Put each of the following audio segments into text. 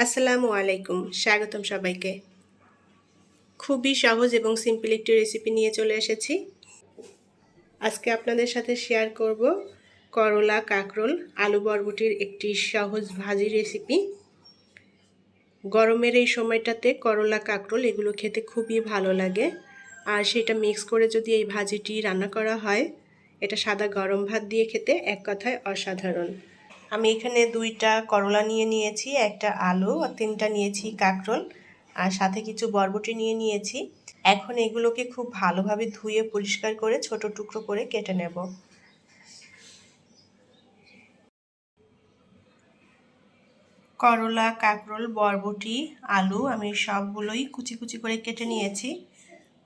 আসসালামু আলাইকুম, স্বাগতম সবাইকে। খুবই সহজ এবং সিম্পল একটি রেসিপি নিয়ে চলে এসেছি। আজকে আপনাদের সাথে শেয়ার করব করলা, কাঁকরোল, আলু বরবটির একটি সহজ ভাজি রেসিপি। গরমের এই সময়টাতে করলা, কাঁকরোল এগুলো খেতে খুবই ভালো লাগে। আর সেটা মিক্স করে যদি এই ভাজিটি রান্না করা হয়, এটা সাদা গরম ভাত দিয়ে খেতে এক কথায় অসাধারণ। আমি এখানে 2টা করলা নিয়ে নিয়েছি, একটা আলু আর 3টা নিয়েছি কাঁকরোল, আর সাথে কিছু বরবটি নিয়ে নিয়েছি। এখন এগুলোকে খুব ভালোভাবে ধুয়ে পরিষ্কার করে ছোট টুকরো করে কেটে নেব। করলা, কাঁকরোল, বরবটি, আলু আমি সবগুলোই কুচি কুচি করে কেটে নিয়েছি।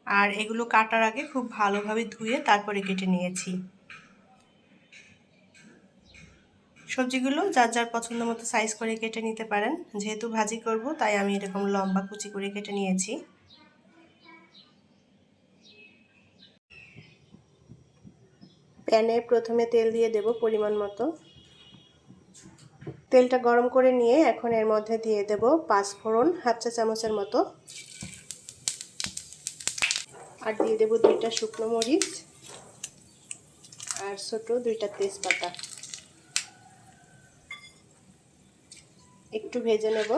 আর এগুলো কাটার আগে খুব ভালোভাবে ধুয়ে তারপরে কেটে নিয়েছি। সবজিগুলো যার যার পছন্দ মতো সাইজ করে কেটে নিতে পারেন। যেহেতু ভাজি করব তাই আমি এরকম লম্বা কুচি করে কেটে নিয়েছি। প্যানে প্রথমে তেল দিয়ে দেব পরিমাণ মতো। তেলটা গরম করে নিয়ে এখন এর মধ্যে দিয়ে দেব 5 ফোড়ন, হাফ চা চামচের মতো। আর দিয়ে দেব 2টা শুকনো মরিচ আর ছোট 2টা তেজপাতা। একটু ভেজে নেব।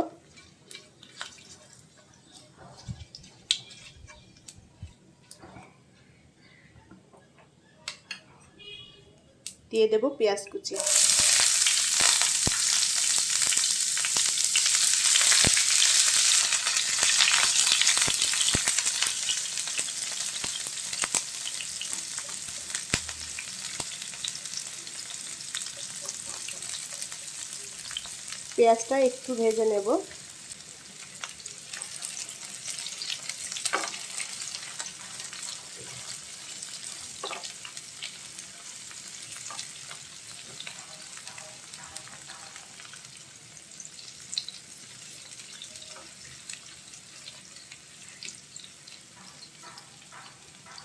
দিয়ে দেব পেঁয়াজ কুচি। পেঁয়াজটা একটু ভেজে নেব।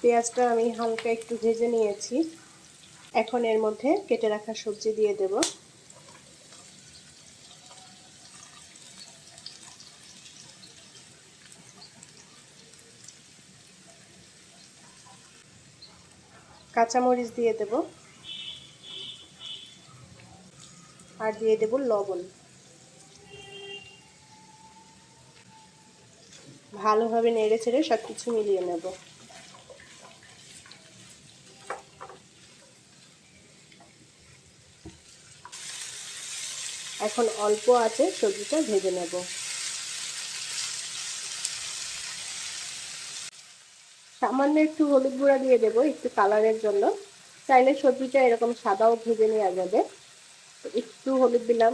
পেঁয়াজটা আমি হালকা একটু ভেজে নিয়েছি। এখন এর মধ্যে কেটে রাখা সবজি দিয়ে দেব। কাঁচামরিচ দিয়ে দেব আর দিয়ে দেব লবণ। ভালোভাবে নেড়ে চেড়ে সবকিছু মিলিয়ে নেব। এখন অল্প আঁচে সবজিটা ভেজে নেব। সামান্য একটু হলুদ গুঁড়া দিয়ে দেবো একটু কালারের জন্য। চাইলে সবজিটা এরকম সাদাও ভেজে নেওয়া যাবে। একটু হলুদ দিলাম,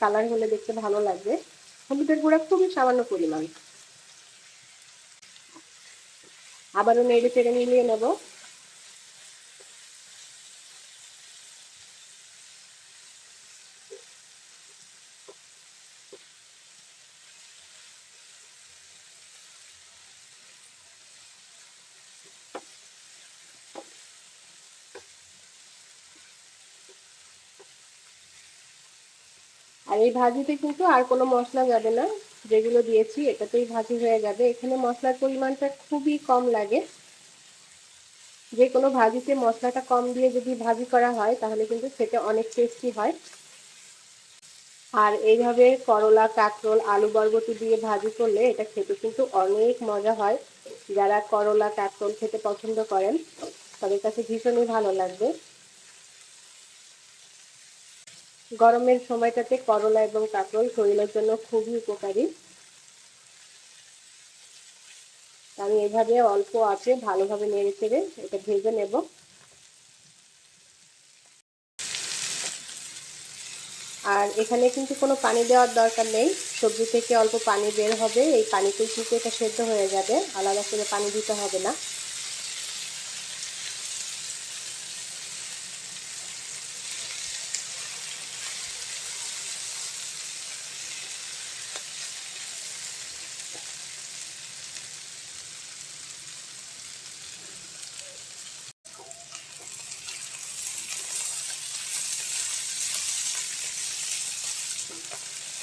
কালার হলে দেখতে ভালো লাগবে। হলুদের গুঁড়া খুবই সামান্য পরিমাণ। আবারও নেড়ে চেড়ে মিলিয়ে নেব। আর এই ভাজিতে কিন্তু আর কোনো মশলা যাবে না, যেগুলো দিয়েছি এটাতেই ভাজি হয়ে যাবে। এখানে মশলার পরিমাণটা খুবই কম লাগে। যে কোনো ভাজিতে মশলাটা কম দিয়ে যদি ভাজি করা হয় তাহলে কিন্তু খেতে অনেক টেস্টি হয়। আর এইভাবে করলা, কাঁকরোল, আলু বরবটি দিয়ে ভাজি করলে এটা খেতে কিন্তু অনেক মজা হয়। যারা করলা, কাঁকরোল খেতে পছন্দ করেন তাদের কাছে ভীষণই ভালো লাগবে। গরমের সময়টাতে করলা এবং কাঁকরোল শরীরের জন্য খুবই উপকারী। আমি এভাবে অল্প আঁচে ভালোভাবে নেড়ে চেড়ে এটা ভেজে নেব। আর এখানে কিন্তু কোনো পানি দেওয়ার দরকার নেই। সবজি থেকে অল্প পানি বের হবে, এই পানিতেই কিন্তু এটা সেদ্ধ হয়ে যাবে, আলাদা করে পানি দিতে হবে না।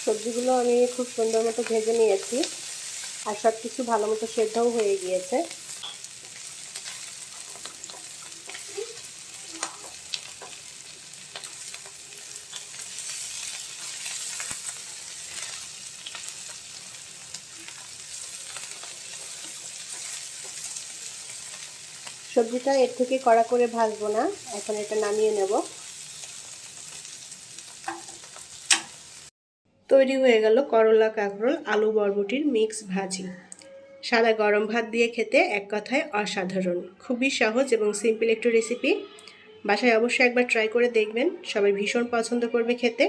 সবজিগুলো আমি খুব সুন্দর মতো ভেজে নিয়েছি আর সব কিছু ভালো মতো সেদ্ধও হয়ে গিয়েছে। সবজিটা এর থেকে কড়া করে ভাজবো না, এখন এটা নামিয়ে নেব। তৈরি হয়ে গেল করলা কাঁকরোল আলু বরবটির মিক্স ভাজি। সাদা গরম ভাত দিয়ে খেতে এক কথায় অসাধারণ। খুবই সহজ এবং সিম্পল একটু রেসিপি। বাসায় অবশ্যই একবার ট্রাই করে দেখবেন, সবাই ভীষণ পছন্দ করবে খেতে।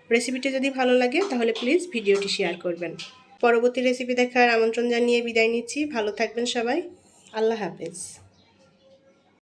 রেসিপিটি যদি ভালো লাগে তাহলে প্লিজ ভিডিওটি শেয়ার করবেন। পরবর্তী রেসিপি দেখার আমন্ত্রণ জানিয়ে বিদায় নিচ্ছি। ভালো থাকবেন সবাই। আল্লাহ হাফেজ।